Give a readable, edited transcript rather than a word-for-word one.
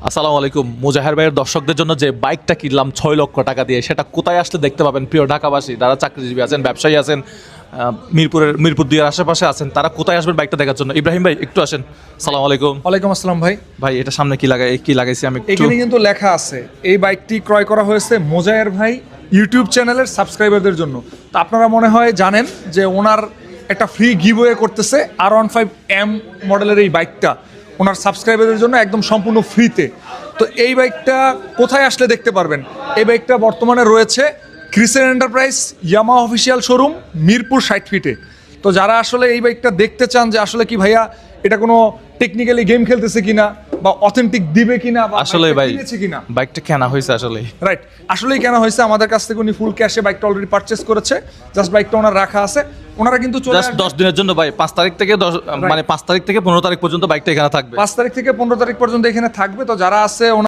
আসসালামু আলাইকুম। মুজাহের ভাইয়ের দর্শকদের জন্য যে বাইকটা কিনলাম 6 লক্ষ টাকা দিয়ে, সেটা কোথায় আসলে দেখতে পাবেন? প্রিয় ঢাকাবাসী, যারা চাকরিজীবী আছেন, ব্যবসায়ী আছেন, মিরপুর 2 এর আশেপাশে আছেন, তারা কোথায় আসবেন বাইকটা দেখার জন্য? ইব্রাহিম ভাই একটু আসেন। সালাম আলাইকুম। ওয়ালাইকুম আসসালাম ভাই। ভাই এটা সামনে কি লাগাইছি আমি একটু? এখানে কিন্তু লেখা আছে এই বাইকটি ক্রয় করা হয়েছে মোজায়ের ভাই ইউটিউব চ্যানেলের সাবস্ক্রাইবারদের জন্য। তো আপনারা মনে হয় জানেন যে ওনার একটা ফ্রি গিভওয়ে করতেছে R15M মডেলের এই বাইকটা ওনার সাবস্ক্রাইবারদের জন্য একদম সম্পূর্ণ ফ্রিতে। তো এই বাইকটা কোথায় আসলে দেখতে পারবেন? এই বাইকটা বর্তমানে রয়েছে Crescent Enterprise Yamaha official showroom Mirpur 60 ফিটে। তো যারা আসলে এই বাইকটা দেখতে চান যে আসলে কি ভাইয়া এটা কোনো টেকনিক্যালি গেম খেলতেছে কিনা বা অথেন্টিক দিবে কিনা বা আসলে ভাই কিনেছে কিনা, বাইকটা কেনা হয়েছে আসলে। রাইট, আসলেই কেন হয়েছে আমাদের কাছ থেকে উনি ফুল ক্যাশে বাইকটা অলরেডি পারচেস করেছে। জাস্ট বাইকটা ওনার রাখা আছে, ওনারা কিন্তু চলে জাস্ট 10 দিনের জন্য ভাই, 5 তারিখ থেকে 5 তারিখ থেকে 15 তারিখ পর্যন্ত বাইকটা এখানে থাকবে। 5 তারিখ থেকে 15 তারিখ পর্যন্ত এখানে থাকবে। তো যারা আছে